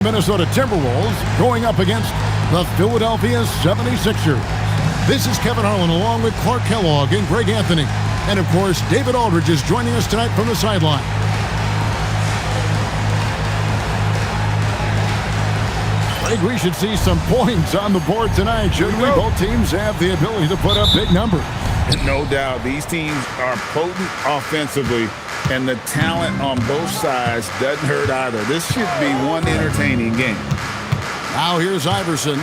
Minnesota Timberwolves going up against the Philadelphia 76ers. This is Kevin Harlan along with Clark Kellogg and Greg Anthony. And of course, David Aldridge is joining us tonight from the sideline. Greg, we should see some points on the board tonight, shouldn't we? Both teams have the ability to put up big numbers. No doubt. These teams are potent offensively, and the talent on both sides doesn't hurt either. This should be one entertaining game. Now here's Iverson.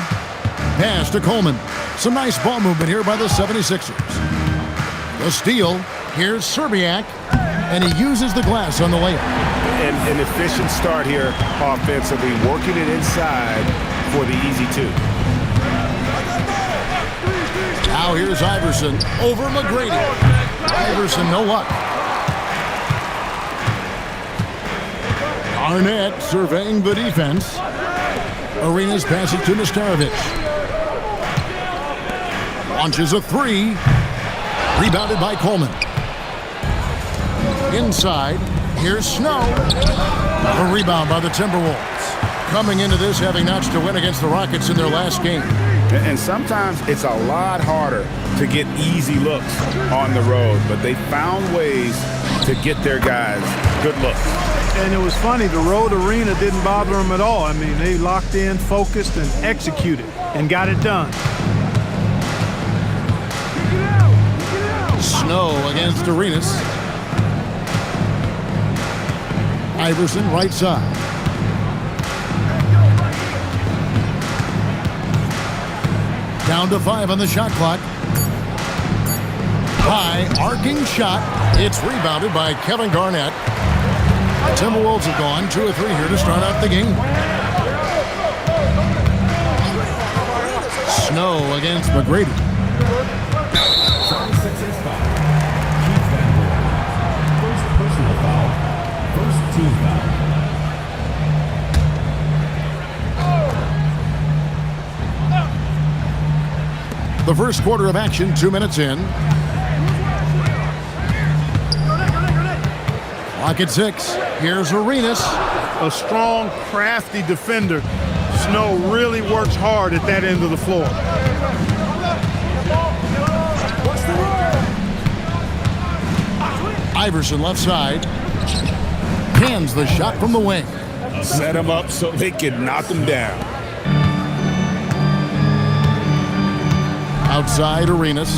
Pass to Coleman. Some nice ball movement here by the 76ers. The steal. Here's Serbiak, and he uses the glass on the layup. An efficient start here offensively, working it inside for the easy two. Now here's Iverson over McGrady. Iverson, no luck. Arnett surveying the defense. Arenas passes to Nestarovic. Launches a three. Rebounded by Coleman. Inside, here's Snow. A rebound by the Timberwolves. Coming into this having notched a win against the Rockets in their last game. And sometimes it's a lot harder to get easy looks on the road, but they found ways to get their guys good looks. And it was funny, the road arena didn't bother them at all. I mean, they locked in, focused, and executed, and got it done. Snow against Arenas. Iverson right side. Down to 5 on the shot clock. High arcing shot. It's rebounded by Kevin Garnett. The Timberwolves have gone 2 or 3 here to start out the game. Snow against McGrady. First team foul. The first quarter of action, 2 minutes in. Clock at 6. Here's Arenas. A strong, crafty defender. Snow really works hard at that end of the floor. Iverson left side. Hands the shot from the wing. Set them up so they can knock them down. Outside Arenas.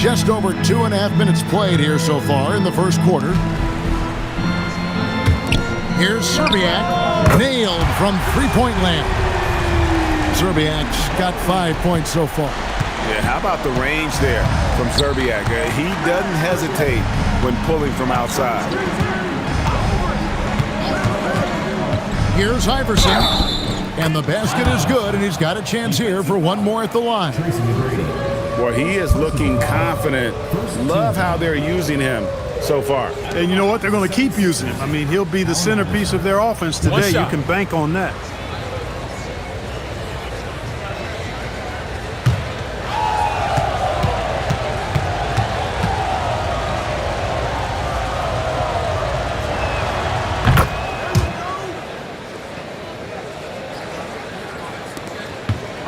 Just over 2.5 minutes played here so far in the first quarter. Here's Serbiak. Nailed from three-point land. Serbiak's got 5 points so far. Yeah, how about the range there from Serbiak? He doesn't hesitate when pulling from outside. Here's Iverson. And the basket is good, and he's got a chance here for one more at the line. Boy, he is looking confident. Love how they're using him so far. And you know what? They're going to keep using him. I mean, he'll be the centerpiece of their offense today. You can bank on that.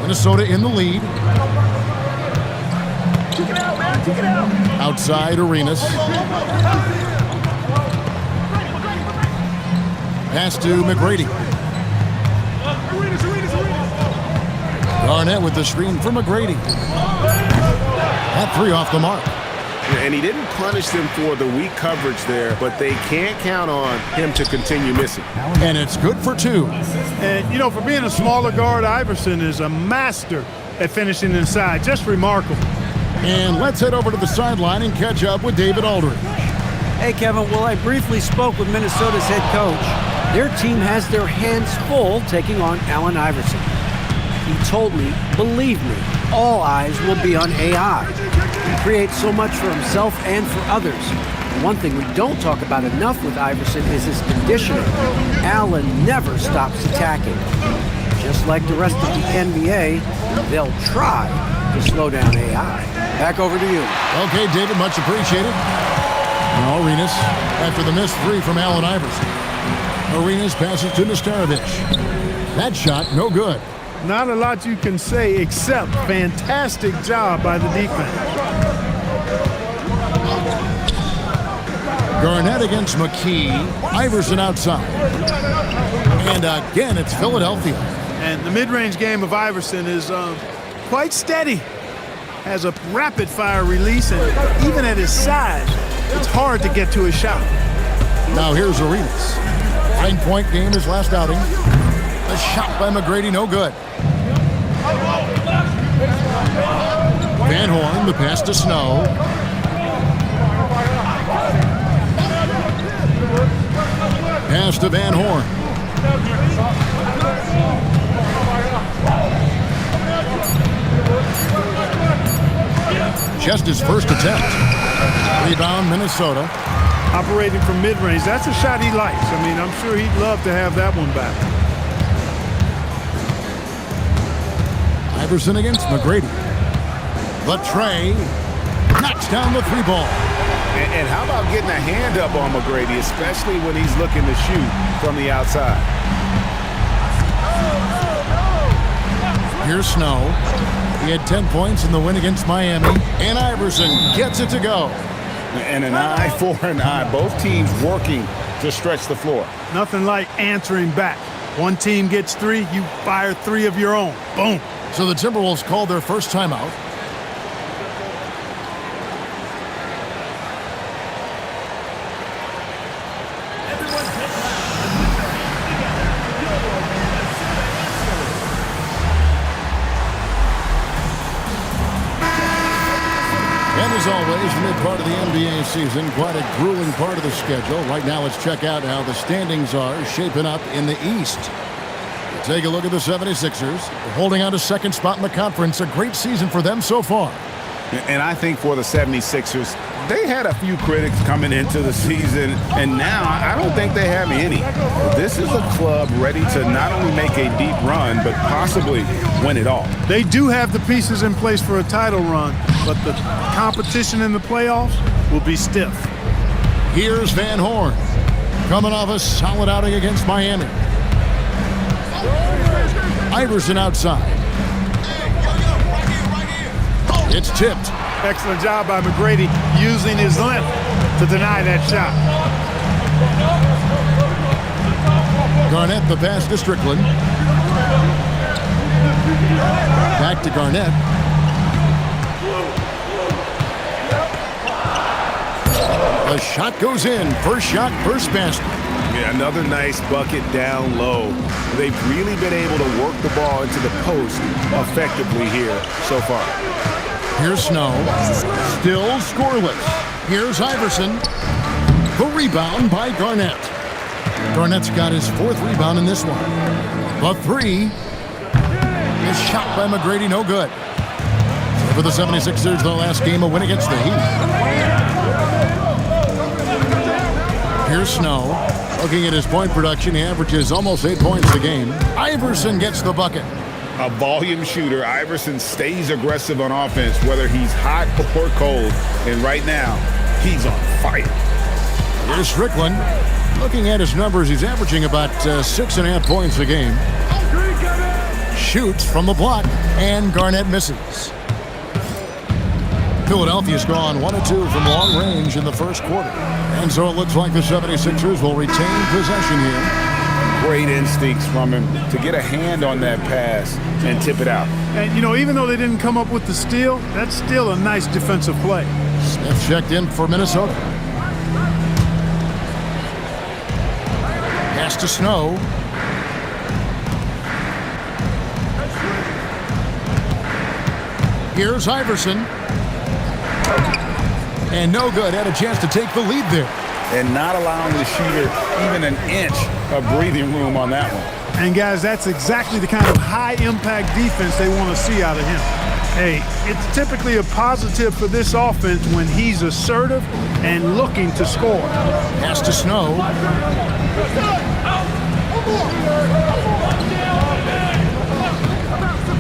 Minnesota in the lead. Outside Arenas. Pass to McGrady. Garnett with the screen for McGrady. That 3 off the mark. And he didn't punish them for the weak coverage there, but they can't count on him to continue missing. And it's good for 2. And, you know, for being a smaller guard, Iverson is a master at finishing inside. Just remarkable. And let's head over to the sideline and catch up with David Aldridge. Hey, Kevin. Well, I briefly spoke with Minnesota's head coach. Their team has their hands full taking on Allen Iverson. He told me, believe me, all eyes will be on AI. He creates so much for himself and for others. One thing we don't talk about enough with Iverson is his conditioning. Allen never stops attacking. Just like the rest of the NBA, they'll try to slow down AI. Back over to you. Okay, David, much appreciated. Now Arenas after the missed three from Allen Iverson. Arenas passes to Nestarovich. That shot, no good. Not a lot you can say except fantastic job by the defense. Garnett against McKee. Iverson outside. And again, it's Philadelphia. And the mid-range game of Iverson is quite steady. Has a rapid-fire release, and even at his size, it's hard to get to his shot. Now here's Arenas. 9-point game his last outing. A shot by McGrady, no good. Van Horn, the pass to Snow. Pass to Van Horn. Just his first attempt. Rebound, Minnesota. Operating from mid-range, that's a shot he likes. I mean, I'm sure he'd love to have that one back. Iverson against McGrady. The tray knocks down the three ball. And how about getting a hand up on McGrady, especially when he's looking to shoot from the outside? Here's Snow. He had 10 points in the win against Miami. And Iverson gets it to go. And an eye for an eye. Both teams working to stretch the floor. Nothing like answering back. One team gets three, you fire three of your own. Boom. So the Timberwolves called their first timeout. And as always, the mid part of the NBA season, quite a grueling part of the schedule. Right now, let's check out how the standings are shaping up in the East. Take a look at the 76ers. They're holding on to second spot in the conference. A great season for them so far. And I think for the 76ers, they had a few critics coming into the season, and now I don't think they have any. This is a club ready to not only make a deep run, but possibly win it all. They do have the pieces in place for a title run, but the competition in the playoffs will be stiff. Here's Van Horn, coming off a solid outing against Miami. Iverson outside. It's tipped. Excellent job by McGrady using his length to deny that shot. Garnett the pass to Strickland. Back to Garnett. The shot goes in. First shot, first basket. Yeah, another nice bucket down low. They've really been able to work the ball into the post effectively here so far. Here's Snow. Still scoreless. Here's Iverson. The rebound by Garnett. Garnett's got his fourth rebound in this one. The three is shot by McGrady, no good. So for the 76ers, the last game, a win against the Heat. Here's Snow. Looking at his point production, he averages almost 8 points a game. Iverson gets the bucket. A volume shooter, Iverson stays aggressive on offense, whether he's hot or cold. And right now, he's on fire. Here's Strickland. Looking at his numbers, he's averaging about 6.5 points a game. Shoots from the block, and Garnett misses. Philadelphia's gone 1 of 2 from long range in the first quarter. And so it looks like the 76ers will retain possession here. Great instincts from him to get a hand on that pass and tip it out. And, you know, even though they didn't come up with the steal, that's still a nice defensive play. Smith checked in for Minnesota. Pass to Snow. Here's Iverson. And no good. Had a chance to take the lead there. And not allowing the shooter even an inch of breathing room on that one. And, guys, that's exactly the kind of high-impact defense they want to see out of him. Hey, it's typically a positive for this offense when he's assertive and looking to score. Pass to Snow.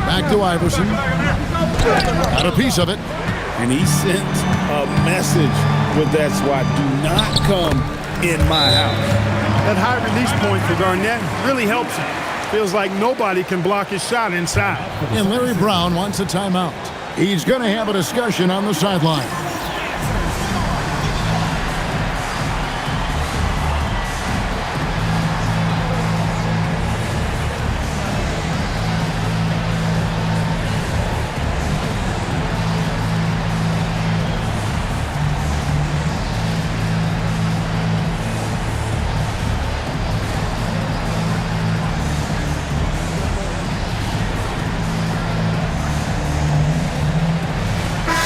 Back to Iverson. Got a piece of it. And he sent a message with that swat. Do not come in my house. That high release point for Garnett really helps him. Feels like nobody can block his shot inside. And Larry Brown wants a timeout. He's going to have a discussion on the sideline.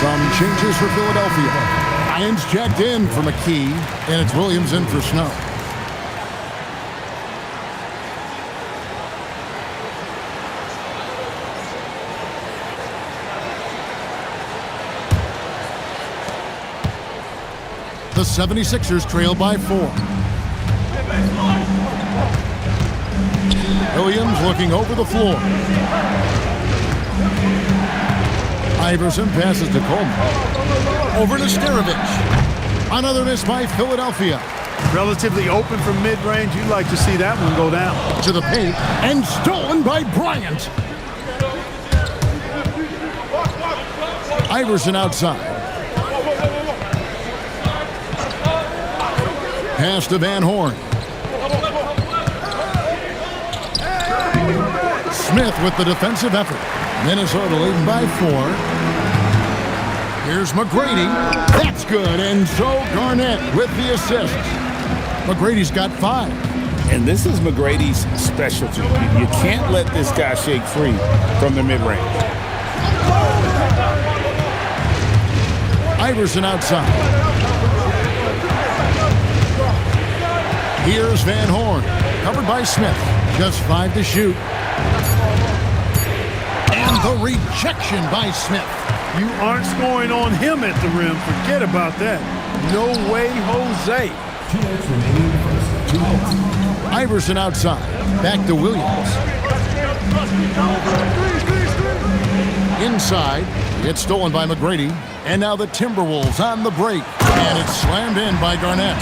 Some changes for Philadelphia. Irons checked in for McKee, and it's Williams in for Snow. The 76ers trail by 4. Williams looking over the floor. Iverson passes to Coleman. Over to Starovich. Another miss by Philadelphia. Relatively open from mid-range. You'd like to see that one go down. To the paint and stolen by Bryant. Iverson outside. Pass to Van Horn. Smith with the defensive effort. Minnesota leading by 4. Here's McGrady. That's good. And so Garnett with the assist. McGrady's got 5. And this is McGrady's specialty. You can't let this guy shake free from the mid-range. Iverson outside. Here's Van Horn. Covered by Smith. Just 5 to shoot. And the rejection by Smith. You aren't scoring on him at the rim. Forget about that. No way, Jose. 2 minutes remaining in the first. 2 minutes. Iverson outside. Back to Williams. Inside. It's stolen by McGrady. And now the Timberwolves on the break. And it's slammed in by Garnett.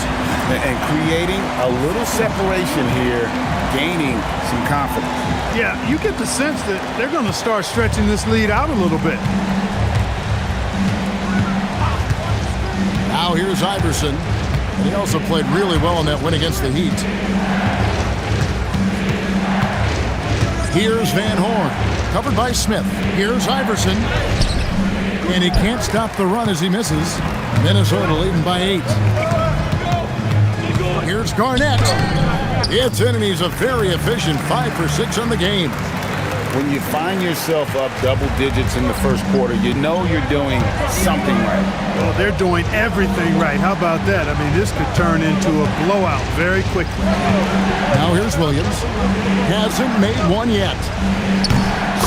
And creating a little separation here, gaining some confidence. Yeah, you get the sense that they're going to start stretching this lead out a little bit. Now here's Iverson. And he also played really well in that win against the Heat. Here's Van Horn. Covered by Smith. Here's Iverson. And he can't stop the run as he misses. Minnesota leading by 8. Here's Garnett. It's in, and he's a very efficient 5 for 6 on the game. When you find yourself up double digits in the first quarter, you know you're doing something right. Well, they're doing everything right. How about that? I mean, this could turn into a blowout very quickly. Now here's Williams. Hasn't made one yet.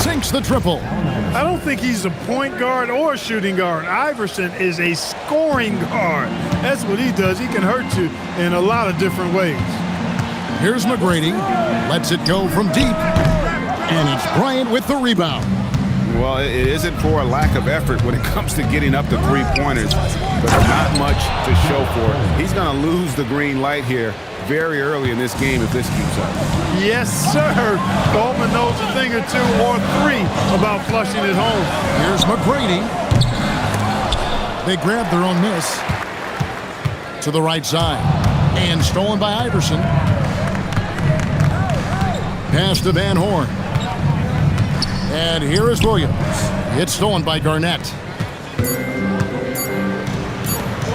Sinks the triple. I don't think he's a point guard or a shooting guard. Iverson is a scoring guard. That's what he does. He can hurt you in a lot of different ways. Here's McGrady. Lets it go from deep. And it's Bryant with the rebound. Well, it isn't for a lack of effort when it comes to getting up to three-pointers, but not much to show for it. He's going to lose the green light here very early in this game if this keeps up. Yes, sir. Coleman knows a thing or 2 or 3 about flushing it home. Here's McGrady. They grab their own miss. To the right side. And stolen by Iverson. Pass to Van Horn. And here is Williams. It's stolen by Garnett.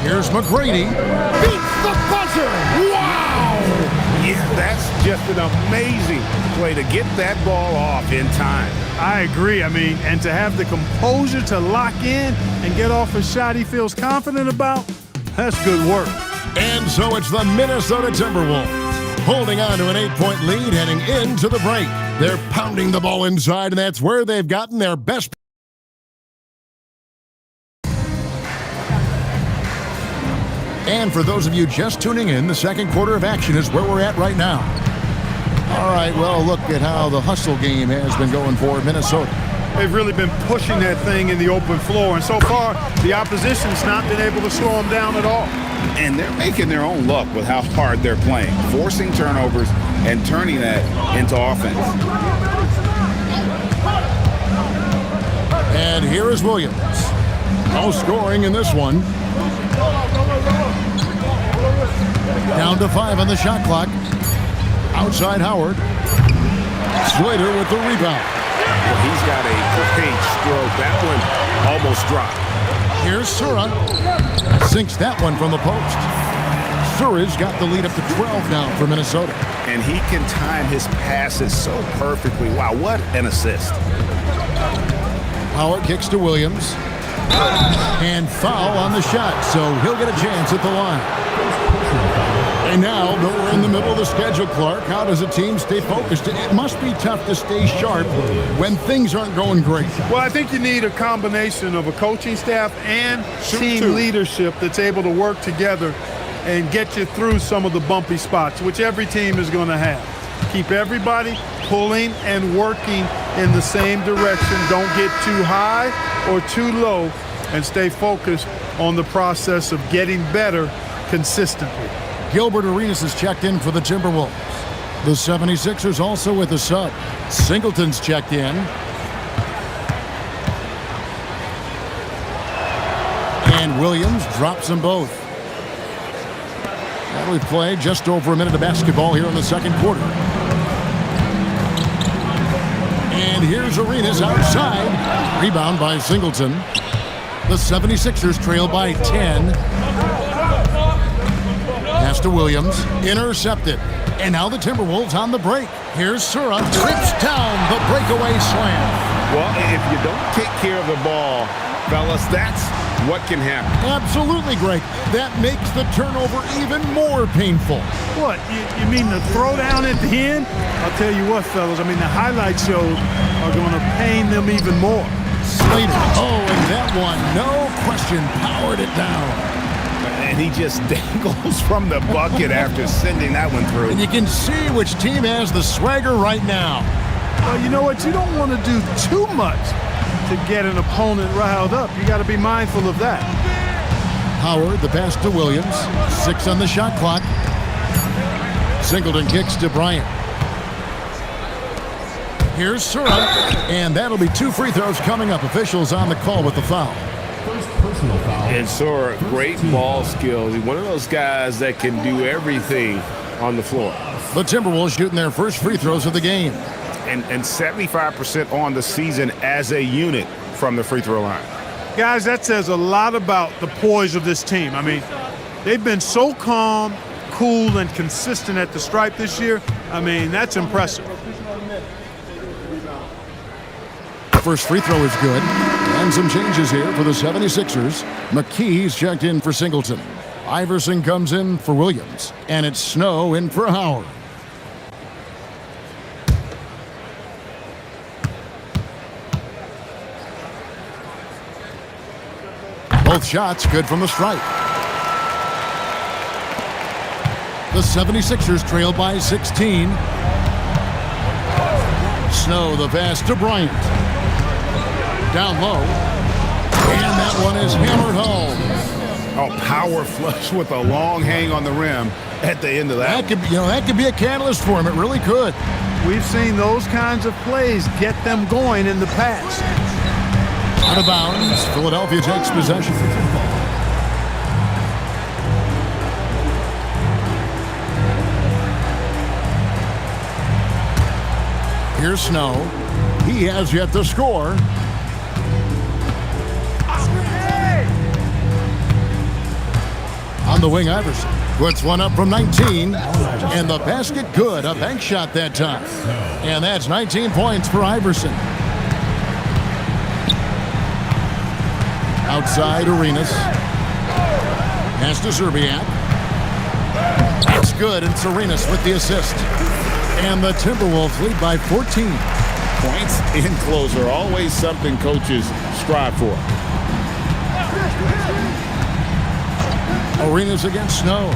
Here's McGrady. Beats the buzzer! Wow! Yeah, that's just an amazing play to get that ball off in time. I agree. I mean, and to have the composure to lock in and get off a shot he feels confident about, that's good work. And so it's the Minnesota Timberwolves holding on to an 8-point lead heading into the break. They're pounding the ball inside, and that's where they've gotten their best. And for those of you just tuning in, the second quarter of action is where we're at right now. All right, well, look at how the hustle game has been going for Minnesota. they've really been pushing that thing in the open floor. And so far, the opposition's not been able to slow them down at all. And they're making their own luck with how hard they're playing, forcing turnovers and turning that into offense. And here is Williams. No scoring in this one. Down to 5 on the shot clock. Outside Howard. Slater with the rebound. Well, he's got a great stroke. That one almost dropped. Here's Sura. Sinks that one from the post. Sura's got the lead up to 12 now for Minnesota. And he can time his passes so perfectly. Wow, what an assist. Howard kicks to Williams. And foul on the shot, so he'll get a chance at the line. And now that we're in the middle of the schedule, Clark, how does a team stay focused? It must be tough to stay sharp when things aren't going great. Well, I think you need a combination of a coaching staff and team leadership that's able to work together and get you through some of the bumpy spots, which every team is going to have. Keep everybody pulling and working in the same direction. Don't get too high or too low, and stay focused on the process of getting better consistently. Gilbert Arenas has checked in for the Timberwolves. The 76ers also with a sub. Singleton's checked in. And Williams drops them both. Now we play just over a minute of basketball here in the second quarter. And here's Arenas outside. Rebound by Singleton. The 76ers trail by 10. Pass to Williams. Intercepted. And now the Timberwolves on the break. Here's Sura. Trips down the breakaway slam. Well, if you don't take care of the ball, fellas, that's what can happen. Absolutely, Greg. That makes the turnover even more painful. What, you mean the throwdown at the end? I'll tell you what, fellas, I mean, the highlight shows are going to pain them even more. Slater. Oh, and that one, no question, powered it down. And he just dangles from the bucket after sending that one through. And you can see which team has the swagger right now. Well, you know what? You don't want to do too much to get an opponent riled up. You got to be mindful of that. Howard, the pass to Williams. 6 on the shot clock. Singleton kicks to Bryant. Here's Sura, and that'll be 2 free throws coming up. Officials on the call with the foul. First personal foul. And Sura, great ball skills. He's one of those guys that can do everything on the floor. The Timberwolves shooting their first free throws of the game. And 75% on the season as a unit from the free throw line. Guys, that says a lot about the poise of this team. I mean, they've been so calm, cool, and consistent at the stripe this year. I mean, that's impressive. First free throw is good. And some changes here for the 76ers. McKee's checked in for Singleton. Iverson comes in for Williams. And it's Snow in for Howard. Both shots good from the stripe. The 76ers trail by 16. Snow the pass to Bryant. Down low. And that one is hammered home. Oh, power flush with a long hang on the rim at the end of that. That could be a catalyst for him. It really could. We've seen those kinds of plays get them going in the past. Out of bounds. Philadelphia takes possession. Here's Snow. He has yet to score. On the wing, Iverson puts one up from 19. And the basket good. A bank shot that time. And that's 19 points for Iverson. Outside Arenas. Pass to Serbiak. That's good, and Arenas with the assist. And the Timberwolves lead by 14. Points in closer, always something coaches strive for. Arenas against Snow.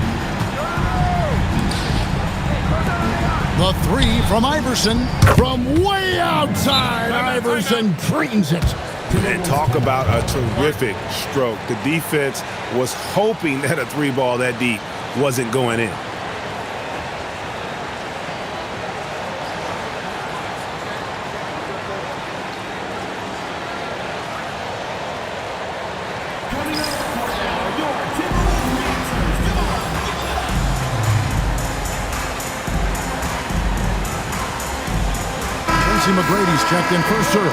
The three from Iverson from way outside. Iverson drains it. And talk about a terrific stroke. The defense was hoping that a three ball that deep wasn't going in. McGrady's checked in for serve.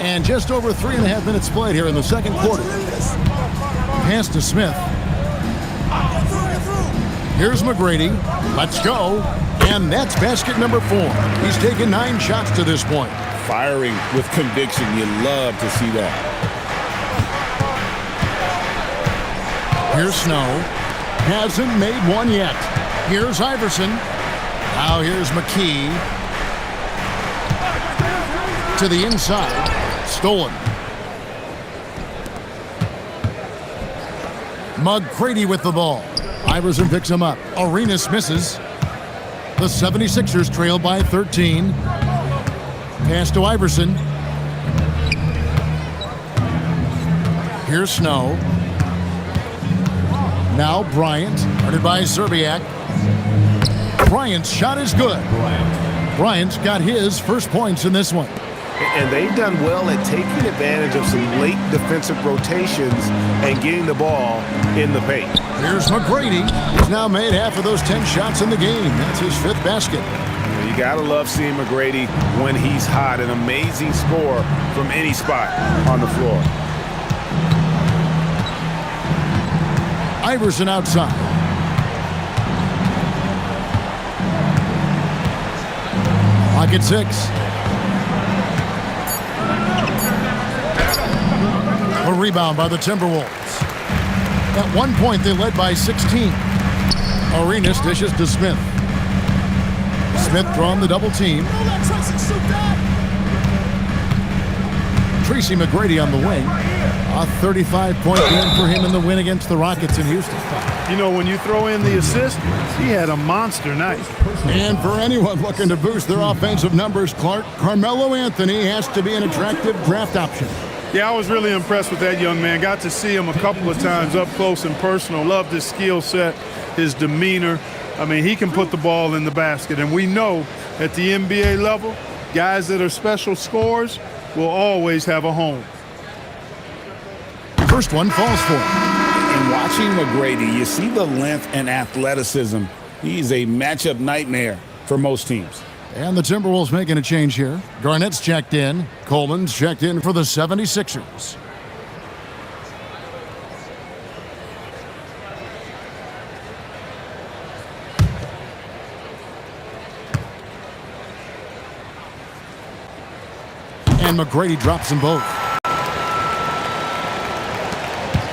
And just over 3.5 minutes played here in the second quarter. Pass to Smith. Here's McGrady. Let's go. And that's basket number 4. He's taken 9 shots to this point. Firing with conviction. You love to see that. Here's Snow. Hasn't made one yet. Here's Iverson. Now here's McKee. To the inside. Stolen. McGrady with the ball. Iverson picks him up. Arenas misses. The 76ers trail by 13. Pass to Iverson. Here's Snow. Now Bryant, guarded by Serbiak. Bryant's shot is good. Bryant's got his first points in this one. And they've done well at taking advantage of some late defensive rotations and getting the ball in the paint. Here's McGrady. He's now made half of those 10 shots in the game. That's his 5th basket. You gotta love seeing McGrady when he's hot. An amazing score from any spot on the floor. Iverson outside. Clock at 6. A rebound by the Timberwolves. At one point, they led by 16. Arenas dishes to Smith. Smith drawing the double team. Tracy McGrady on the wing. A 35-point game for him in the win against the Rockets in Houston. You know, when you throw in the assist, he had a monster night. And for anyone looking to boost their offensive numbers, Clark, Carmelo Anthony has to be an attractive draft option. Yeah, I was really impressed with that young man. Got to see him a couple of times up close and personal. Loved his skill set, his demeanor. I mean, he can put the ball in the basket. And we know at the NBA level, guys that are special scorers will always have a home. First one falls for him. And watching McGrady, you see the length and athleticism. He's a matchup nightmare for most teams. And the Timberwolves making a change here. Garnett's checked in. Coleman's checked in for the 76ers. And McGrady drops them both.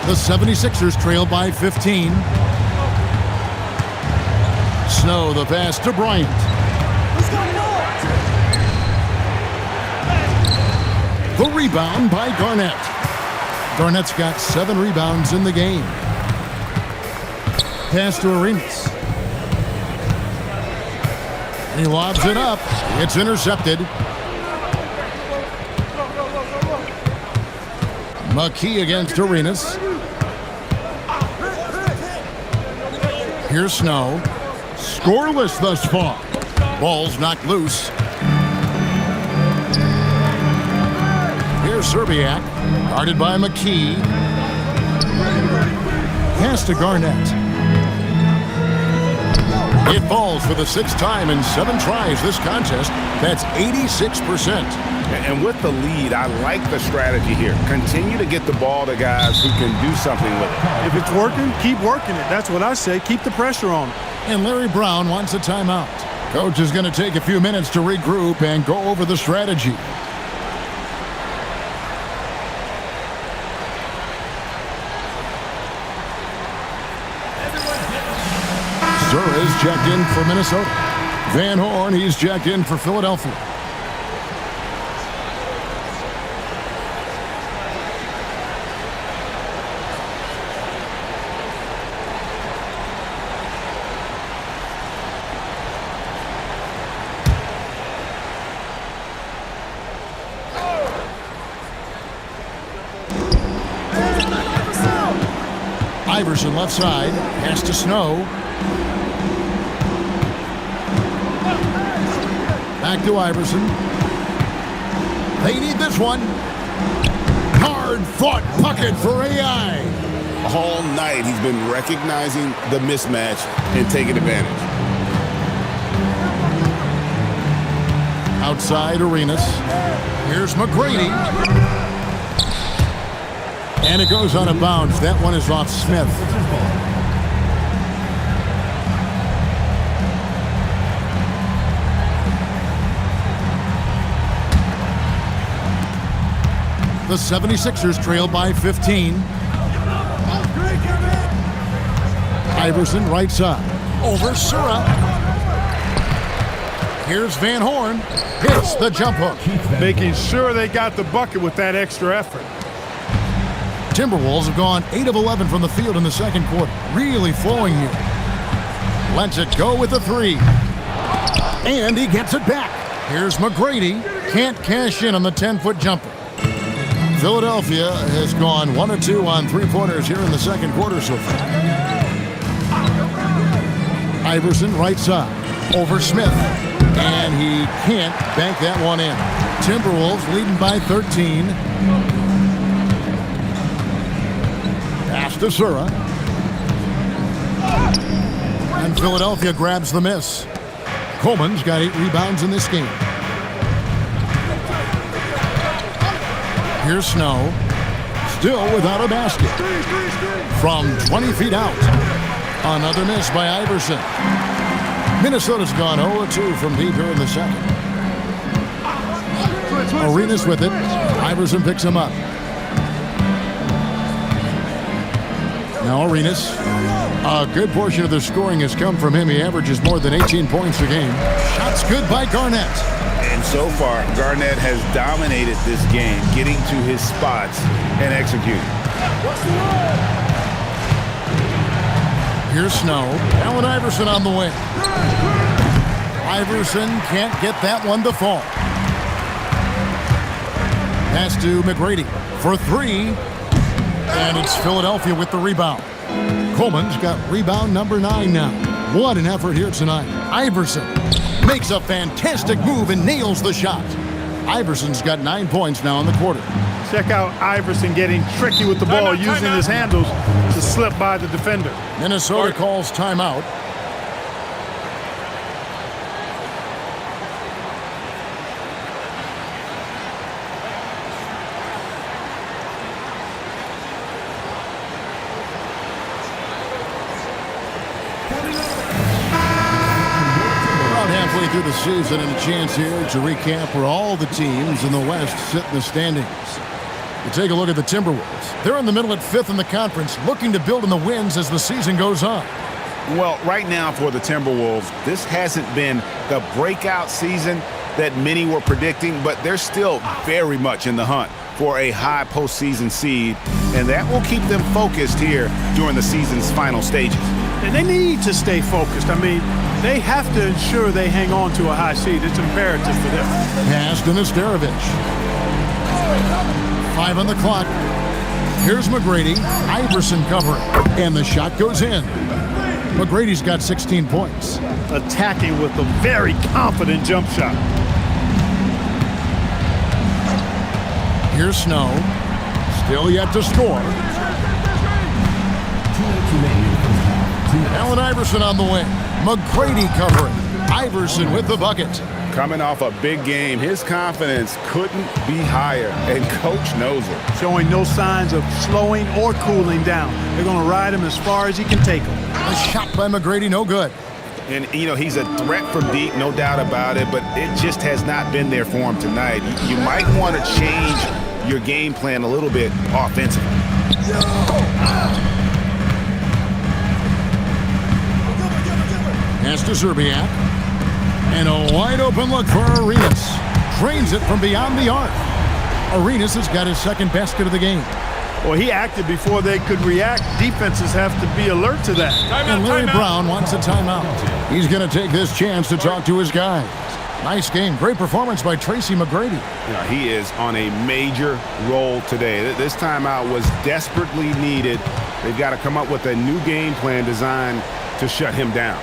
The 76ers trail by 15. Snow the pass to Bryant. The rebound by Garnett. Garnett's got 7 rebounds in the game. Pass to Arenas. He lobs it up. It's intercepted. McKee against Arenas. Here's Snow. Scoreless thus far. Ball's knocked loose. Here's Serbiak, guarded by McKee. Pass to Garnett. It falls for the 6th time in 7 tries this contest. That's 86%. And with the lead, I like the strategy here. Continue to get the ball to guys who can do something with it. If it's working, keep working it. That's what I say. Keep the pressure on. And Larry Brown wants a timeout. Coach is going to take a few minutes to regroup and go over the strategy. Zura is checked in for Minnesota. Van Horn, he's checked in for Philadelphia. Iverson left side, pass to Snow. Back to Iverson. They need this one. Hard-fought bucket for AI. All night he's been recognizing the mismatch and taking advantage. Outside Arenas. Here's McGrady. And it goes out of bounds. That one is off Smith. The 76ers trail by 15. Iverson right side. Over Sura. Here's Van Horn. Hits the jump hook. Making sure they got the bucket with that extra effort. Timberwolves have gone 8 of 11 from the field in the second quarter. Really flowing here. Lets it go with the three. And he gets it back. Here's McGrady. Can't cash in on the 10-foot jumper. Philadelphia has gone 1 of 2 on three-pointers here in the second quarter so far. Iverson right side. Over Smith. And he can't bank that one in. Timberwolves leading by 13. Pass to Sura. And Philadelphia grabs the miss. Coleman's got 8 rebounds in this game. Here's Snow. Still without a basket. From 20 feet out. Another miss by Iverson. Minnesota's gone 0-2 from deep here in the second. Arenas with it. Iverson picks him up. Now Arenas. A good portion of their scoring has come from him. He averages more than 18 points a game. Shots good by Garnett. And so far, Garnett has dominated this game, getting to his spots and executing. Here's Snow. Allen Iverson on the wing. Iverson can't get that one to fall. Pass to McGrady for 3. And it's Philadelphia with the rebound. Coleman's got rebound number 9 now. What an effort here tonight. Iverson makes a fantastic move and nails the shot. Iverson's got 9 points now in the quarter. Check out Iverson getting tricky with the ball, using his handles to slip by the defender. Minnesota calls timeout. Through the season and a chance here to recap where all the teams in the West sit in the standings. We take a look at the Timberwolves. They're in the middle at 5th in the conference, looking to build in the wins as the season goes on. Well, right now for the Timberwolves, this hasn't been the breakout season that many were predicting, but they're still very much in the hunt for a high postseason seed, and that will keep them focused here during the season's final stages. And they need to stay focused. I mean, they have to ensure they hang on to a high seed. It's imperative for them. Pass to Nesterovic. 5 on the clock. Here's McGrady. Iverson covering. And the shot goes in. McGrady's got 16 points. Attacking with a very confident jump shot. Here's Snow. Still yet to score. Allen Iverson on the wing. McGrady covering. Iverson with the bucket. Coming off a big game, his confidence couldn't be higher, and coach knows it. Showing no signs of slowing or cooling down. They're going to ride him as far as he can take him. A shot by McGrady, no good. And, you know, he's a threat from deep, no doubt about it, but it just has not been there for him tonight. You might want to change your game plan a little bit offensively. Pass to Zerbiak. And a wide open look for Arenas. Drains it from beyond the arc. Arenas has got his second basket of the game. Well, he acted before they could react. Defenses have to be alert to that. And Larry Brown wants a timeout. He's going to take this chance to talk to his guys. Nice game. Great performance by Tracy McGrady. Yeah, he is on a major roll today. This timeout was desperately needed. They've got to come up with a new game plan designed to shut him down.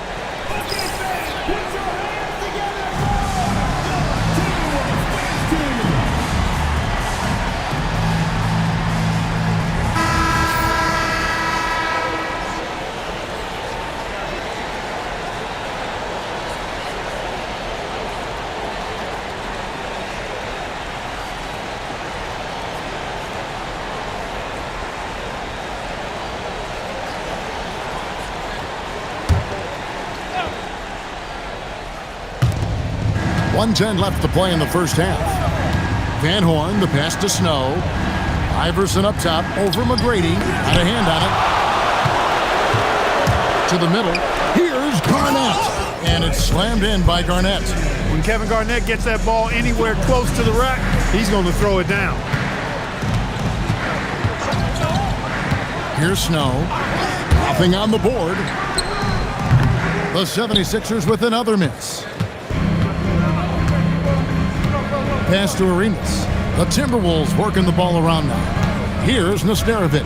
.110 left to play in the first half. Van Horn, the pass to Snow. Iverson up top, over McGrady. Got a hand on it. To the middle. Here's Garnett. And it's slammed in by Garnett. When Kevin Garnett gets that ball anywhere close to the rack, he's going to throw it down. Here's Snow. Nothing on the board. The 76ers with another miss. Pass to Arenas. The Timberwolves working the ball around now. Here's Nesterovic.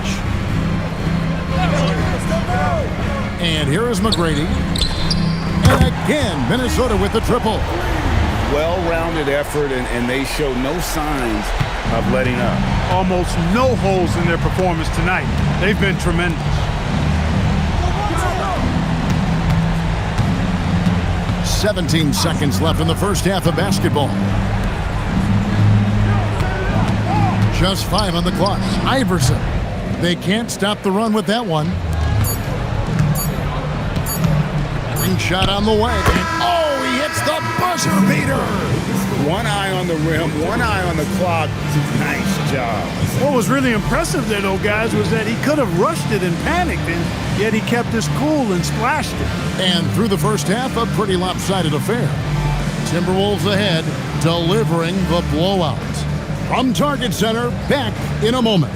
And here is McGrady. And again, Minnesota with the triple. Well-rounded effort, and they show no signs of letting up. Almost no holes in their performance tonight. They've been tremendous. "17 seconds left in the first half of basketball. Just 5 on the clock. Iverson. They can't stop the run with that one. Ring shot on the way. And oh, he hits the buzzer beater. One eye on the rim, one eye on the clock. Nice job. What was really impressive there, though, guys, was that he could have rushed it and panicked, and yet he kept his cool and splashed it. And through the first half, a pretty lopsided affair. Timberwolves ahead, delivering the blowout. From Target Center, back in a moment.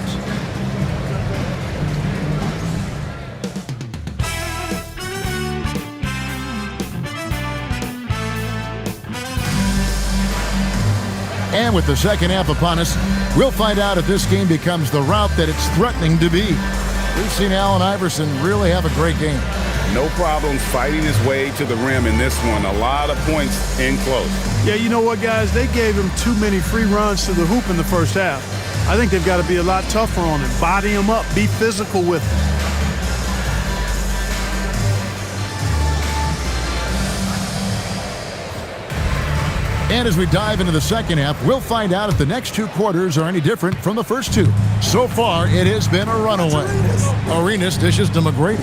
And with the second half upon us, we'll find out if this game becomes the route that it's threatening to be. We've seen Allen Iverson really have a great game. No problems fighting his way to the rim in this one. A lot of points in close. Yeah, you know what, guys? They gave him too many free runs to the hoop in the first half. I think they've got to be a lot tougher on him. Body him up. Be physical with him. And as we dive into the second half, we'll find out if the next two quarters are any different from the first two. So far, it has been a runaway. Arenas dishes to McGrady.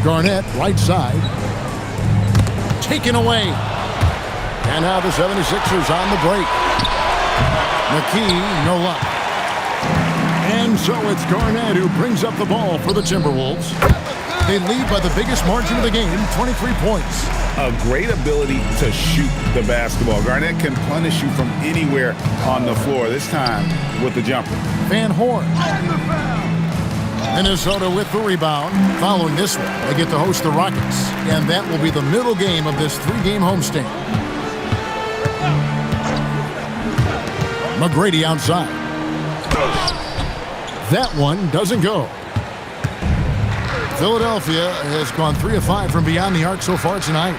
Garnett, right side. Taken away. And now the 76ers on the break. McKee, no luck. And so it's Garnett who brings up the ball for the Timberwolves. They lead by the biggest margin of the game, 23 points. A great ability to shoot the basketball. Garnett can punish you from anywhere on the floor, this time with the jumper. Van Horn. Minnesota with the rebound. Following this one, they get to host the Rockets. And that will be the middle game of this three-game homestand. McGrady outside. That one doesn't go. Philadelphia has gone 3 of 5 from beyond the arc so far tonight.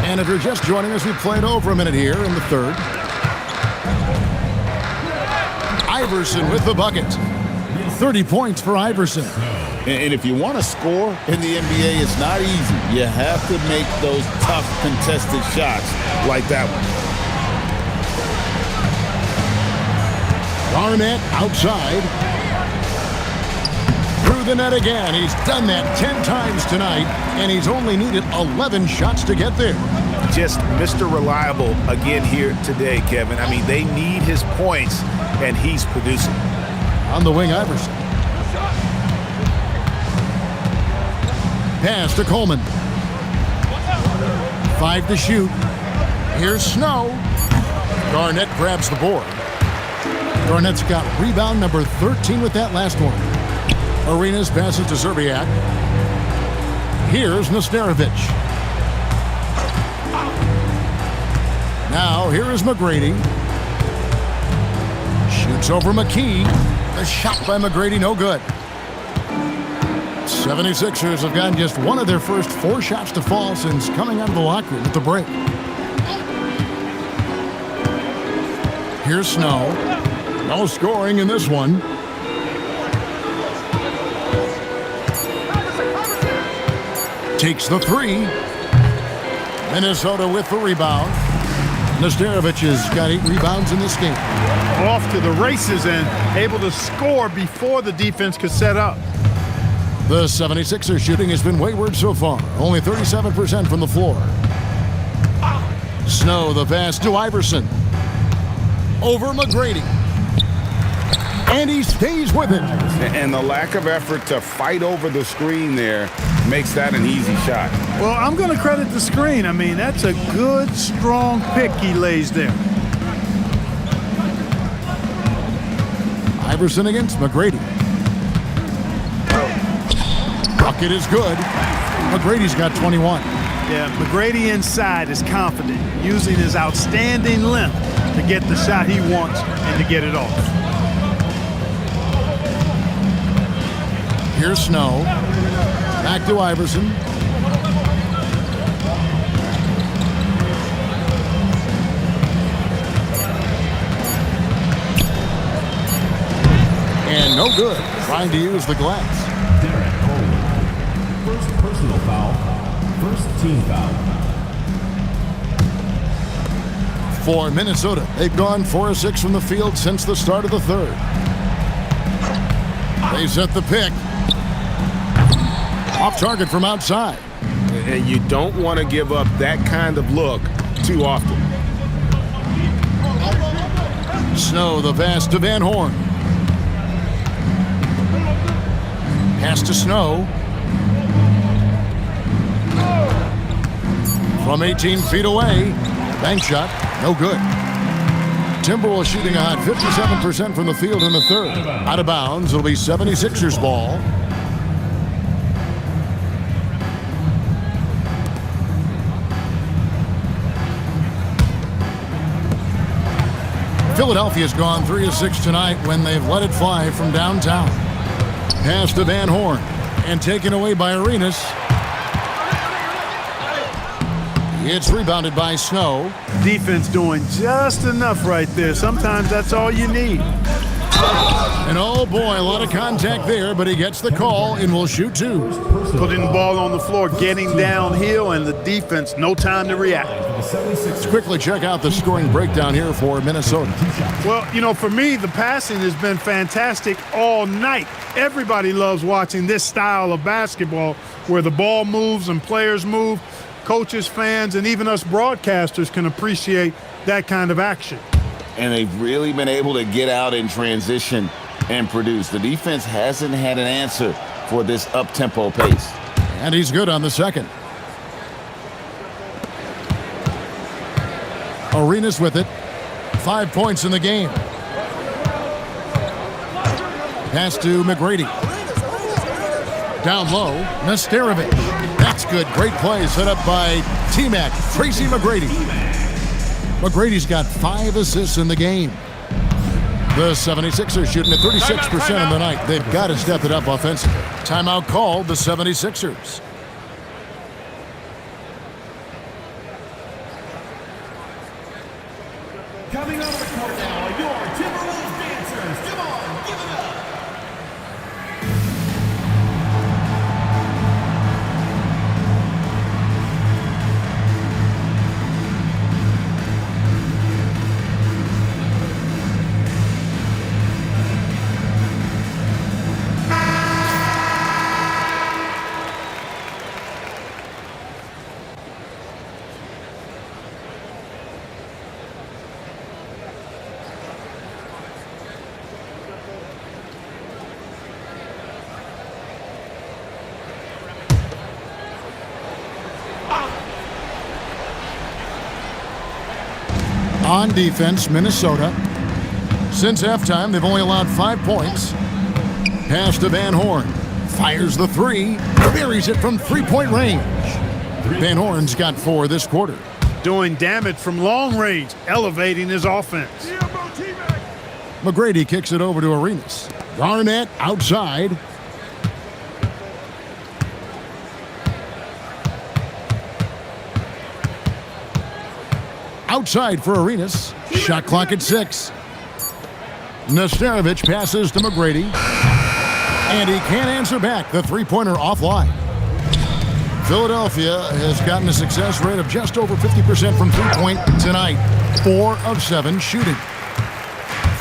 And if you're just joining us, we played over a minute here in the third. Iverson with the bucket. 30 points for Iverson. And if you want to score in the NBA, it's not easy. You have to make those tough contested shots like that one. Garnett outside. Through the net again. He's done that 10 times tonight, and he's only needed 11 shots to get there. Just Mr. Reliable again here today, Kevin. I mean, they need his points, and he's producing. On the wing, Iverson. Pass to Coleman. 5 to shoot. Here's Snow. Garnett grabs the board. Garnett's got rebound number 13 with that last one. Arenas passes to Zerbiak. Here's Nesterovic. Now here is McGrady. Shoots over McKee. The shot by McGrady, no good. 76ers have gotten just one of their first 4 shots to fall since coming out of the locker room at the break. Here's Snow. No scoring in this one. Takes the 3. Minnesota with the rebound. Nesterovic has got 8 rebounds in this game. Off to the races and able to score before the defense could set up. The 76ers shooting has been wayward so far. Only 37% from the floor. Snow, the pass to Iverson. Over McGrady. And he stays with it. And the lack of effort to fight over the screen there makes that an easy shot. Well, I'm going to credit the screen. I mean, that's a good, strong pick he lays there. Iverson against McGrady. Bucket is good. McGrady's got 21. Yeah, McGrady inside is confident, using his outstanding length to get the shot he wants and to get it off. Here's Snow. Back to Iverson. And no good. Trying to use the glass. First personal foul. First team foul. For Minnesota, they've gone 4 of 6 from the field since the start of the third. They set the pick. Off target from outside. And you don't want to give up that kind of look too often. Snow, the pass to Van Horn. Pass to Snow. From 18 feet away. Bank shot, no good. Timberwolves shooting a hot 57% from the field in the third. Out of bounds, it'll be 76ers ball. Philadelphia's gone 3 of 6 tonight when they've let it fly from downtown. Pass to Van Horn and taken away by Arenas. It's rebounded by Snow. Defense doing just enough right there. Sometimes that's all you need. And oh boy, a lot of contact there, but he gets the call and will shoot 2. Putting the ball on the floor, getting downhill, and the defense, no time to react. Let's quickly check out the scoring breakdown here for Minnesota. Well, you know, for me, the passing has been fantastic all night. Everybody loves watching this style of basketball where the ball moves and players move. Coaches, fans, and even us broadcasters can appreciate that kind of action. And they've really been able to get out in transition and produce. The defense hasn't had an answer for this up-tempo pace. And he's good on the second. Arenas with it. 5 points in the game. Pass to McGrady. Down low, Nesterovic. That's good. Great play set up by T-Mac, Tracy McGrady. McGrady's got 5 assists in the game. The 76ers shooting at 36% on the night. They've got to step it up offensively. Timeout called, the 76ers. Coming over the court now are your Timberwolves dancers. Come on, give it up. On defense, Minnesota. Since halftime, they've only allowed 5 points. Pass to Van Horn. Fires the three. Buries it from three-point range. Van Horn's got 4 this quarter. Doing damage from long range, elevating his offense. McGrady kicks it over to Arenas. Garnett outside. Outside for Arenas. Shot clock at 6. Nesterovic passes to McGrady. And he can't answer back. The three-pointer offline. Philadelphia has gotten a success rate of just over 50% from three-point tonight. 4 of 7 shooting.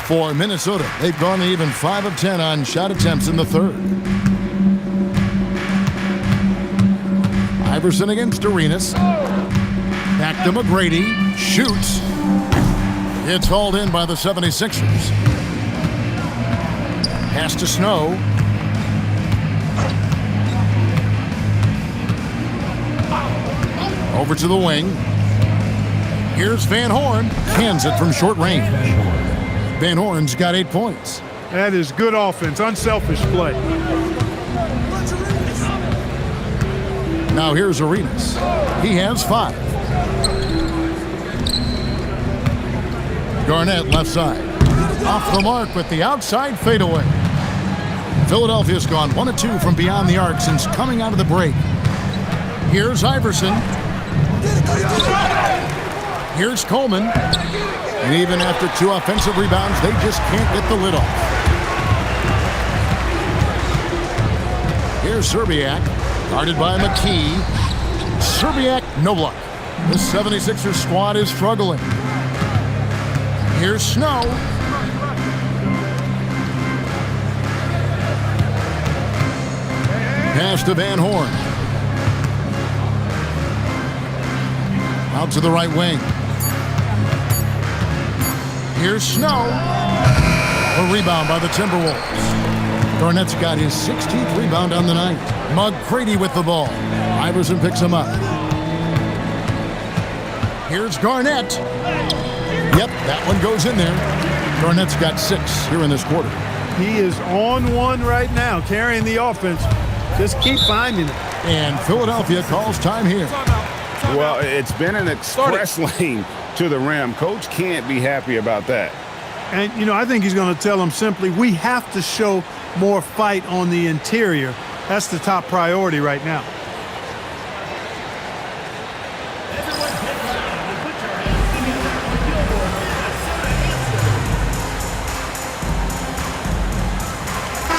For Minnesota, they've gone even 5 of 10 on shot attempts in the third. Iverson against Arenas. Back to McGrady. Shoots. It's hauled in by the 76ers. Pass to Snow. Over to the wing. Here's Van Horn. Cans it from short range. Van Horn's got 8 points. That is good offense, unselfish play. Now here's Arenas. He has 5. Garnett left side. Off the mark with the outside fadeaway. Philadelphia's gone 1 of 2 from beyond the arc since coming out of the break. Here's Iverson. Here's Coleman. And even after 2 offensive rebounds, they just can't get the lid off. Here's Serbiak, guarded by McKee. Serbiak, no luck. The 76ers squad is struggling. Here's Snow. Pass to Van Horn. Out to the right wing. Here's Snow. A rebound by the Timberwolves. Garnett's got his 16th rebound on the night. McGrady with the ball. Iverson picks him up. Here's Garnett. Yep, that one goes in there. Garnett's got 6 here in this quarter. He is on one right now, carrying the offense. Just keep finding it. And Philadelphia calls time here. Well, it's been an express lane to the rim. Coach can't be happy about that. And, you know, I think he's going to tell them simply, we have to show more fight on the interior. That's the top priority right now.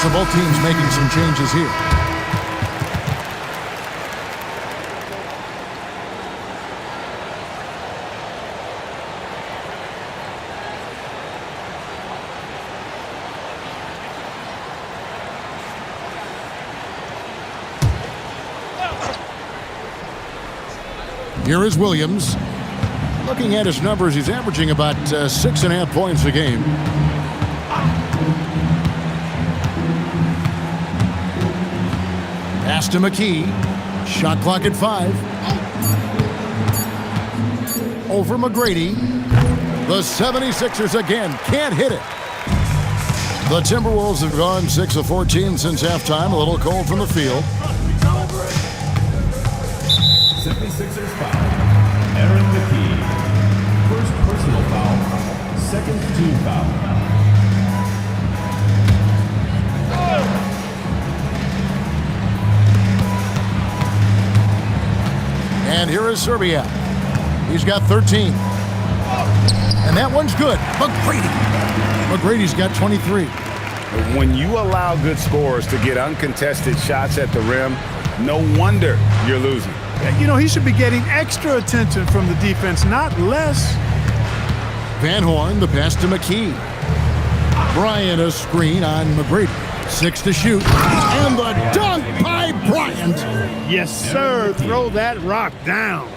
So both teams making some changes here. Here is Williams. Looking at his numbers, he's averaging about 6.5 points a game. Pass to McKee. Shot clock at 5. Over McGrady. The 76ers again can't hit it. The Timberwolves have gone 6 of 14 since halftime. A little cold from the field. 76ers foul. Aaron McKee. First personal foul. Second team foul. And here is Serbia. He's got 13. And that one's good. McGrady's got 23. When you allow good scorers to get uncontested shots at the rim, no wonder you're losing. You know, he should be getting extra attention from the defense, not less. Van Horn, the pass to McKee. Bryant, a screen on McGrady. 6 to shoot. And the dunk by Bryant. Yes, sir. Throw that rock down.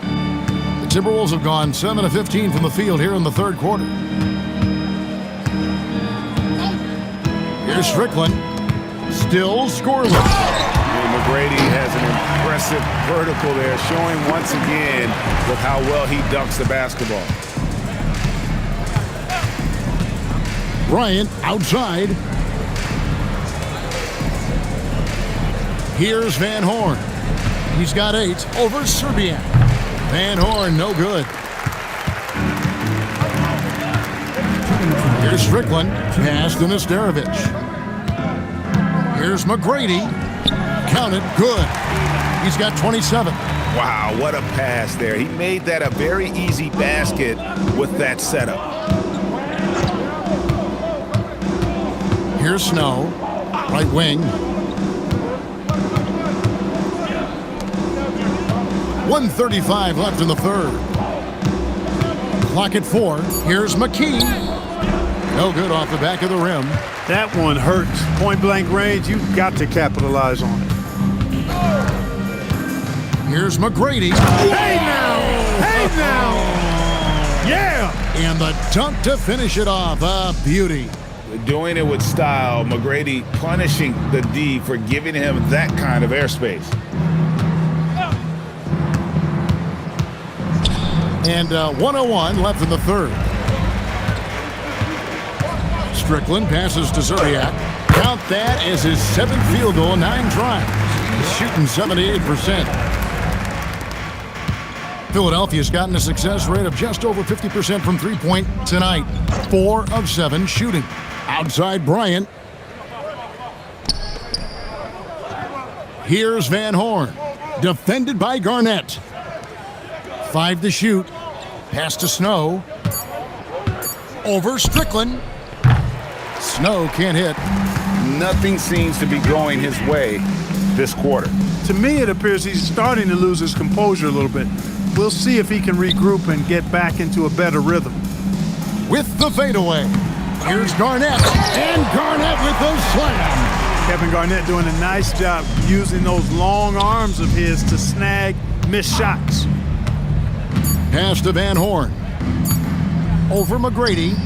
The Timberwolves have gone 7 of 15 from the field here in the third quarter. Here's Strickland. Still scoreless. McGrady has an impressive vertical there, showing once again with how well he dunks the basketball. Bryant outside. Here's Van Horn. He's got 8 over Serbian. Van Horn, no good. Here's Strickland. Pass to Nesterovic. Here's McGrady. Counted. Good. He's got 27. Wow, what a pass there. He made that a very easy basket with that setup. Here's Snow. Right wing. 1:35 left in the third. Clock at 4. Here's McKee. No good off the back of the rim. That one hurts. Point blank range, you've got to capitalize on it. Here's McGrady. Hey now! Hey now! Yeah! And the dunk to finish it off. A beauty. Doing it with style. McGrady punishing the D for giving him that kind of airspace. And 1:01 left in the third. Strickland passes to Zerbiak. Count that as his 7th field goal, 9 tries. He's shooting 78%. Philadelphia's gotten a success rate of just over 50% from three-point tonight. 4 of 7 shooting. Outside Bryant. Here's Van Horn. Defended by Garnett. 5 to shoot. Pass to Snow. Over Strickland. Snow can't hit. Nothing seems to be going his way this quarter. To me, it appears he's starting to lose his composure a little bit. We'll see if he can regroup and get back into a better rhythm. With the fadeaway. Here's Garnett. And Garnett with the slam. Kevin Garnett doing a nice job using those long arms of his to snag missed shots. Pass to Van Horn. Over McGrady.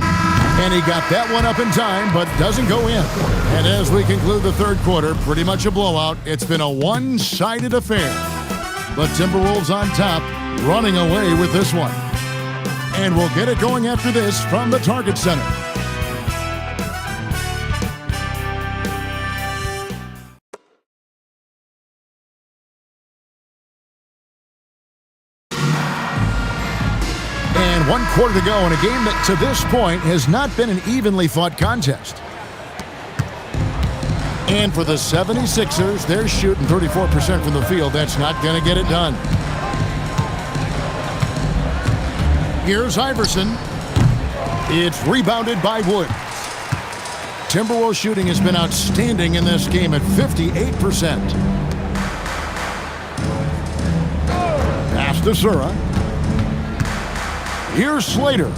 And he got that one up in time, but doesn't go in. And as we conclude the third quarter, pretty much a blowout. It's been a one-sided affair. But Timberwolves on top, running away with this one. And we'll get it going after this from the Target Center. And 1 quarter to go in a game that to this point has not been an evenly fought contest. And for the 76ers, they're shooting 34% from the field. That's not going to get it done. Here's Iverson. It's rebounded by Woods. Timberwolves shooting has been outstanding in this game at 58%. Pass to Sura. Here's Slater.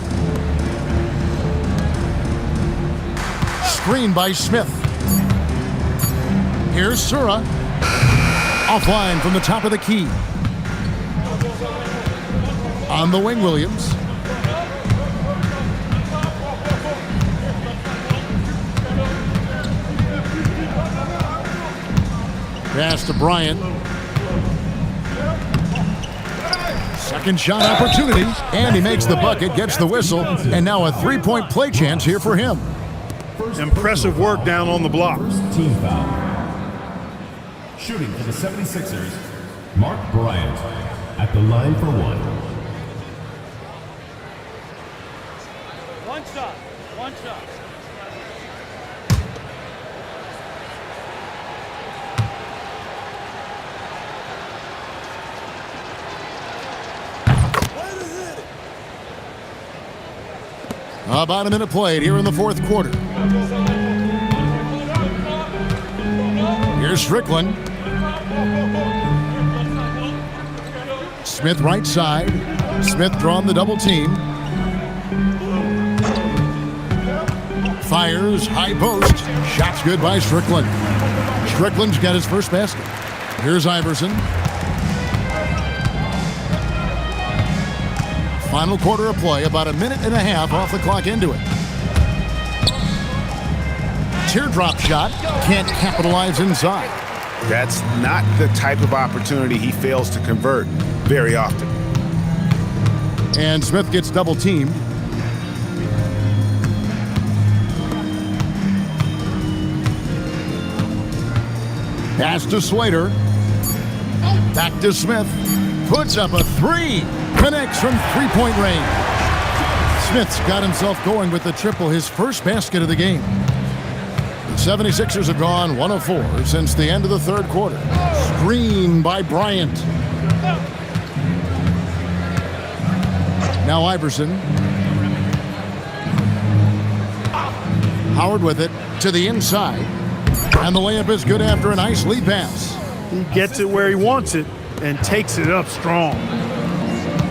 Screen by Smith. Here's Sura. Offline from the top of the key. On the wing, Williams. Pass to Bryant. Second shot opportunity, and he makes the bucket, gets the whistle, and now a three-point play chance here for him. Impressive work down on the block. Team foul. Shooting for the 76ers, Mark Bryant at the line for one. One shot. One shot. About a minute played here in the fourth quarter. Here's Strickland. Smith right side. Smith drawing the double team. Fires, high post. Shots good by Strickland. Strickland's got his first basket. Here's Iverson. Final quarter of play, about a minute and a half off the clock into it. Teardrop shot, can't capitalize inside. That's not the type of opportunity he fails to convert very often. And Smith gets double teamed. Pass to Slater. Back to Smith. Puts up a three. Connects from three-point range. Smith's got himself going with the triple, his first basket of the game. The 76ers have gone 1 of 4 since the end of the third quarter. Screen by Bryant. Now Iverson. Howard with it to the inside. And the layup is good after a nice lead pass. He gets it where he wants it and takes it up strong.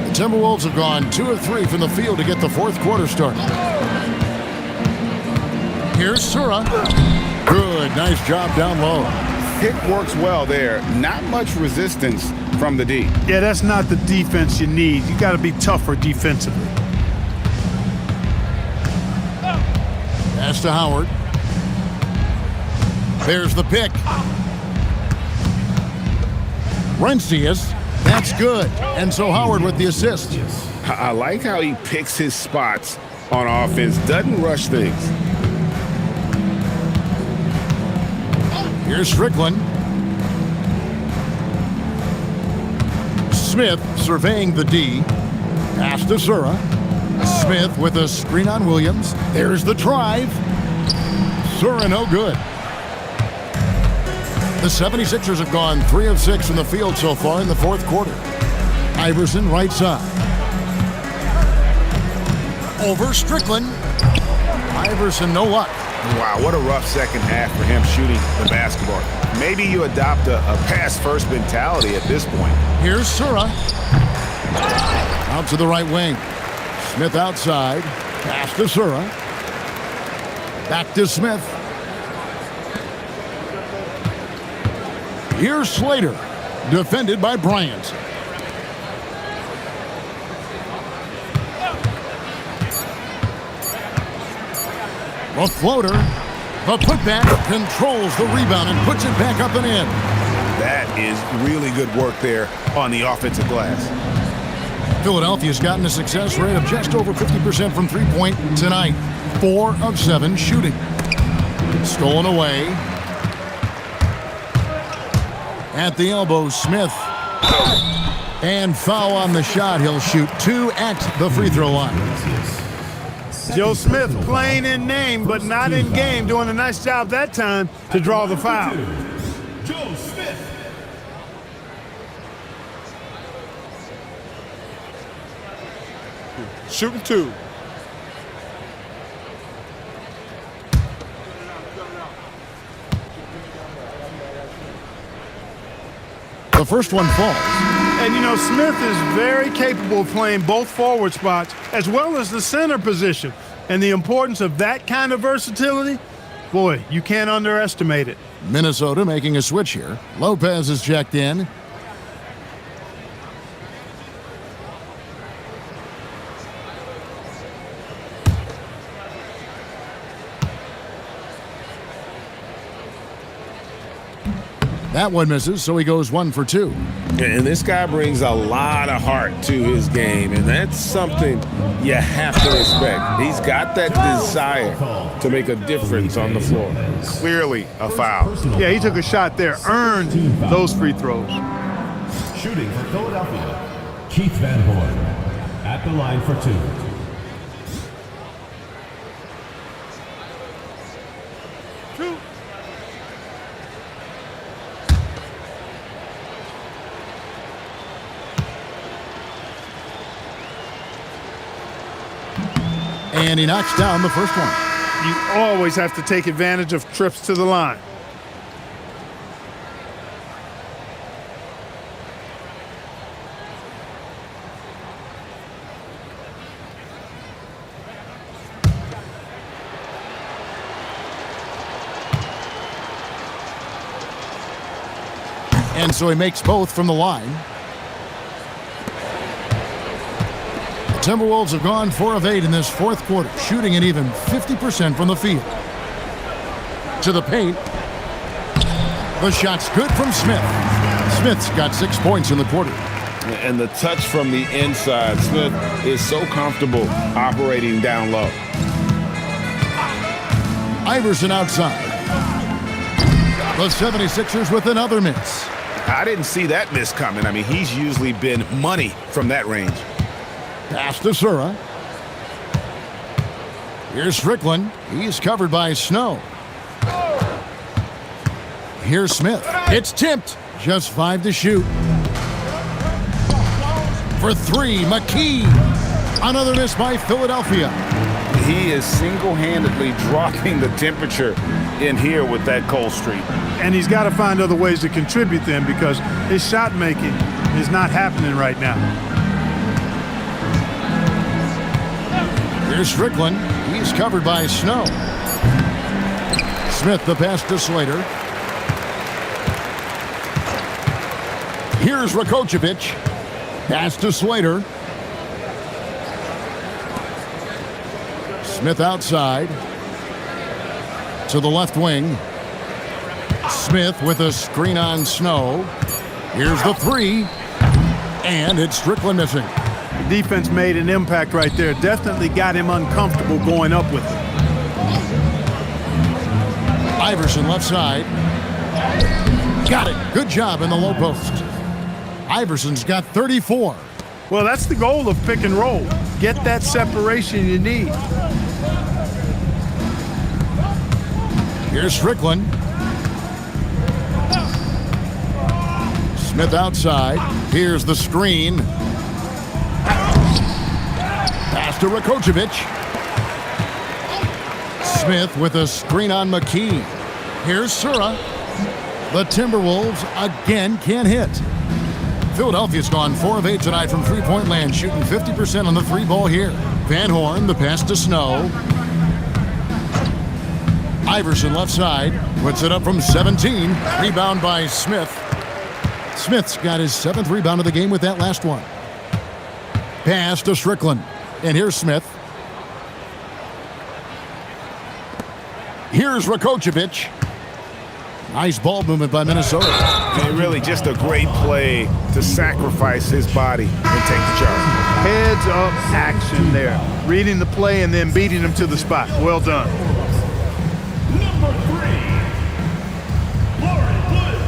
The Timberwolves have gone 2 of 3 from the field to get the fourth quarter started. Here's Sura. Good, nice job down low. Pick works well there. Not much resistance from the D. Yeah, that's not the defense you need. You got to be tougher defensively. Pass to Howard. There's the pick. Rencius. That's good. And so Howard with the assist. I like how he picks his spots on offense. Doesn't rush things. Here's Strickland. Smith surveying the D. Pass to Sura. Smith with a screen on Williams. There's the drive. Sura no good. The 76ers have gone 3 of 6 from the field so far in the fourth quarter. Iverson right side. Over Strickland. Iverson no luck. Wow, what a rough second half for him shooting the basketball. Maybe you adopt a pass-first mentality at this point. Here's Sura. Out to the right wing. Smith outside. Pass to Sura. Back to Smith. Here's Slater. Defended by Bryant. The floater. The putback controls the rebound and puts it back up and in. That is really good work there on the offensive glass. Philadelphia's gotten a success rate of just over 50% from three-point tonight. 4 of 7 shooting. Stolen away. At the elbow, Smith. And foul on the shot. He'll shoot 2 at the free throw line. Joe Smith playing in name but not in game, doing a nice job that time to draw the foul. Joe Smith. Shooting 2. The first one falls. And, you know, Smith is very capable of playing both forward spots as well as the center position. And the importance of that kind of versatility, boy, you can't underestimate it. Minnesota making a switch here. Lopez is checked in. That one misses, so he goes 1 for 2. And this guy brings a lot of heart to his game, and that's something you have to respect. He's got that desire to make a difference on the floor. Clearly a foul. Yeah, he took a shot there, earned those free throws. Shooting for Philadelphia, Keith Van Horn at the line for 2. And he knocks down the first one. You always have to take advantage of trips to the line. And so he makes both from the line. Timberwolves have gone 4 of 8 in this fourth quarter, shooting an even 50% from the field. To the paint. The shot's good from Smith. Smith's got 6 points in the quarter. And the touch from the inside. Smith is so comfortable operating down low. Iverson outside. The 76ers with another miss. I didn't see that miss coming. I mean, he's usually been money from that range. Pass to Sura. Here's Strickland. He's covered by Snow. Here's Smith. It's tipped. Just 5 to shoot. For 3, McKee. Another miss by Philadelphia. He is single-handedly dropping the temperature in here with that cold streak. And he's got to find other ways to contribute then, because his shot making is not happening right now. Here's Strickland. He's covered by Snow. Smith the pass to Slater. Here's Rakocevic. Pass to Slater. Smith outside. To the left wing. Smith with a screen on Snow. Here's the 3. And it's Strickland missing. The defense made an impact right there. Definitely got him uncomfortable going up with it. Iverson left side. Got it. Good job in the low post. Iverson's got 34. Well, that's the goal of pick and roll. Get that separation you need. Here's Strickland. Smith outside. Here's the screen. Pass to Rakocevic. Smith with a screen on McKee. Here's Sura. The Timberwolves again can't hit. Philadelphia's gone 4 of 8 tonight from three-point land, shooting 50% on the 3-ball here. Van Horn, the pass to Snow. Iverson left side, puts it up from 17. Rebound by Smith. Smith's got his 7th rebound of the game with that last one. Pass to Strickland. And here's Smith. Here's Rakocevic. Nice ball movement by Minnesota. And really just a great play to sacrifice his body and take the charge. Heads up action there. Reading the play and then beating him to the spot. Well done. Number 3, Lauren Wood.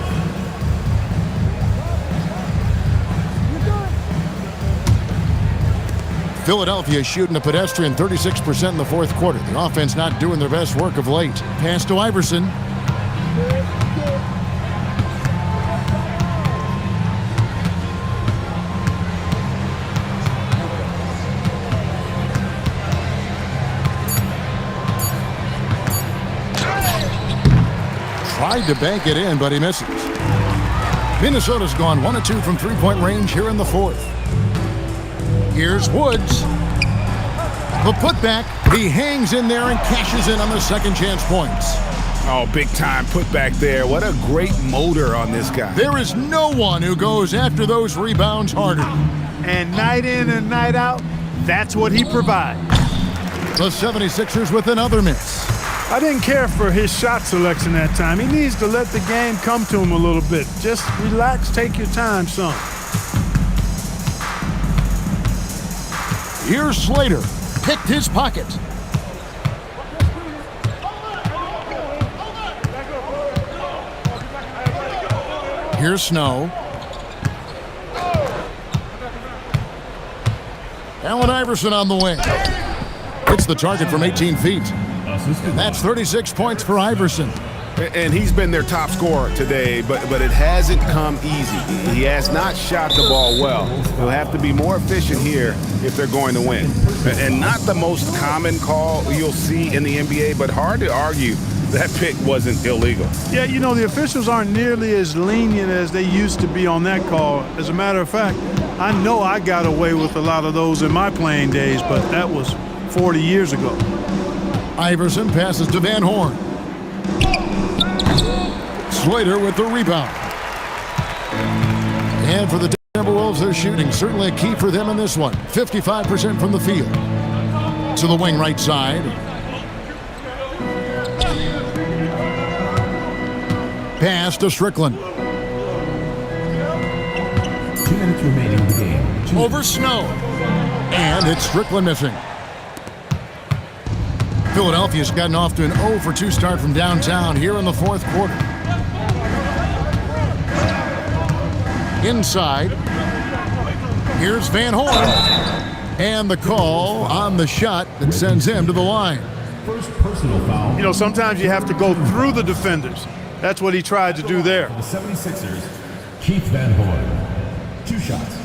Philadelphia shooting a pedestrian 36% in the fourth quarter. The offense not doing their best work of late. Pass to Iverson. Tried to bank it in, but he misses. Minnesota's gone 1 of 2 from three-point range here in the fourth. Here's Woods. The putback. He hangs in there and cashes in on the second chance points. Oh, big time putback there. What a great motor on this guy. There is no one who goes after those rebounds harder. And night in and night out, that's what he provides. The 76ers with another miss. I didn't care for his shot selection that time. He needs to let the game come to him a little bit. Just relax, take your time, son. Here's Slater. Picked his pocket. Here's Snow. Allen Iverson on the wing. Hits the target from 18 feet. That's 36 points for Iverson. And he's been their top scorer today, but it hasn't come easy. He has not shot the ball well. He'll have to be more efficient here if they're going to win. And not the most common call you'll see in the NBA, but hard to argue that pick wasn't illegal. Yeah, you know, the officials aren't nearly as lenient as they used to be on that call. As a matter of fact, I know I got away with a lot of those in my playing days, but that was 40 years ago. Iverson passes to Van Horn. Slater with the rebound. And for the Timberwolves, their shooting certainly a key for them in this one. 55% from the field. To the wing right side. Pass to Strickland. 2 minutes remaining in the game. Over Snow. And it's Strickland missing. Philadelphia's gotten off to an 0 for 2 start from downtown here in the fourth quarter. Inside. Here's Van Horn. And the call on the shot that sends him to the line. First personal foul. You know, sometimes you have to go through the defenders. That's what he tried to do there. The 76ers, Keith Van Horn. 2 shots.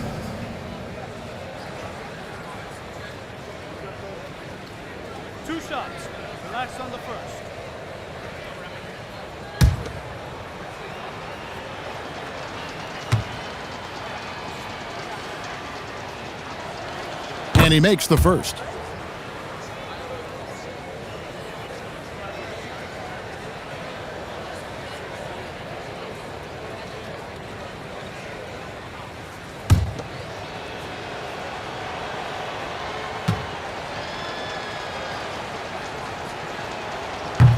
Two shots. Relax on the first. And he makes the first.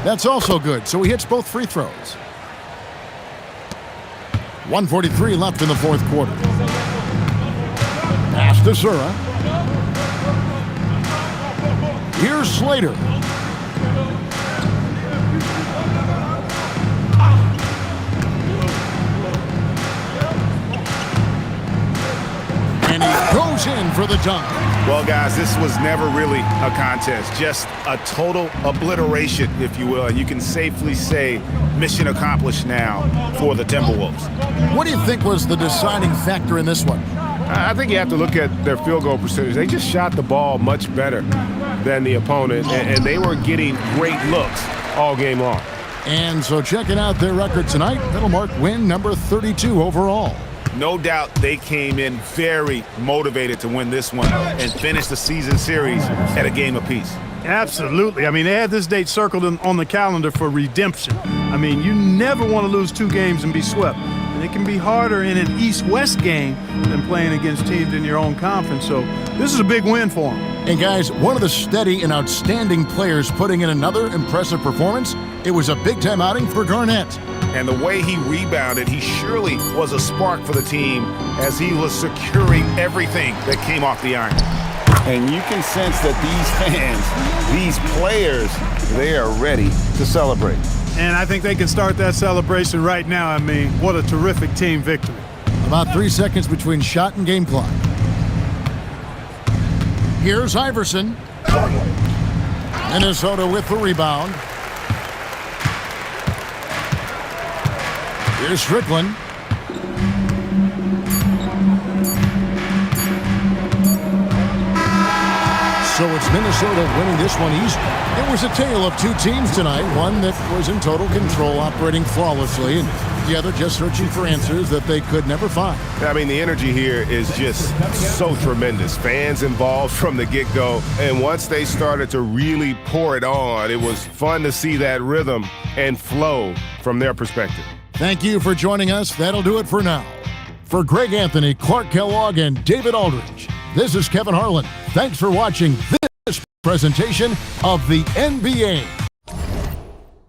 That's also good, so he hits both free throws. 1:43 left in the fourth quarter. Pass to Zura. Here's Slater. And he goes in for the dunk. Well, guys, this was never really a contest, just a total obliteration, if you will. And you can safely say mission accomplished now for the Timberwolves. What do you think was the deciding factor in this one? I think you have to look at their field goal percentage. They just shot the ball much better than the opponent, and they were getting great looks all game long. And so checking out their record tonight, that'll mark win number 32 overall. No doubt they came in very motivated to win this one and finish the season series at a game apiece. Absolutely. I mean, they had this date circled on the calendar for redemption. I mean, you never want to lose 2 games and be swept. And it can be harder in an East-West game than playing against teams in your own conference. So this is a big win for them. And guys, one of the steady and outstanding players putting in another impressive performance, it was a big-time outing for Garnett. And the way he rebounded, he surely was a spark for the team as he was securing everything that came off the iron. And you can sense that these fans, these players, they are ready to celebrate. And I think they can start that celebration right now. I mean, what a terrific team victory. About 3 seconds between shot and game clock. Here's Iverson. Minnesota with the rebound. Here's Strickland. So it's Minnesota winning this one easy. It was a tale of 2 teams tonight, one that was in total control, operating flawlessly, and the other just searching for answers that they could never find. I mean, the energy here is just so tremendous. Fans involved from the get-go, and once they started to really pour it on, it was fun to see that rhythm and flow from their perspective. Thank you for joining us. That'll do it for now. For Greg Anthony, Clark Kellogg, and David Aldridge, this is Kevin Harlan. Thanks for watching this presentation of the NBA.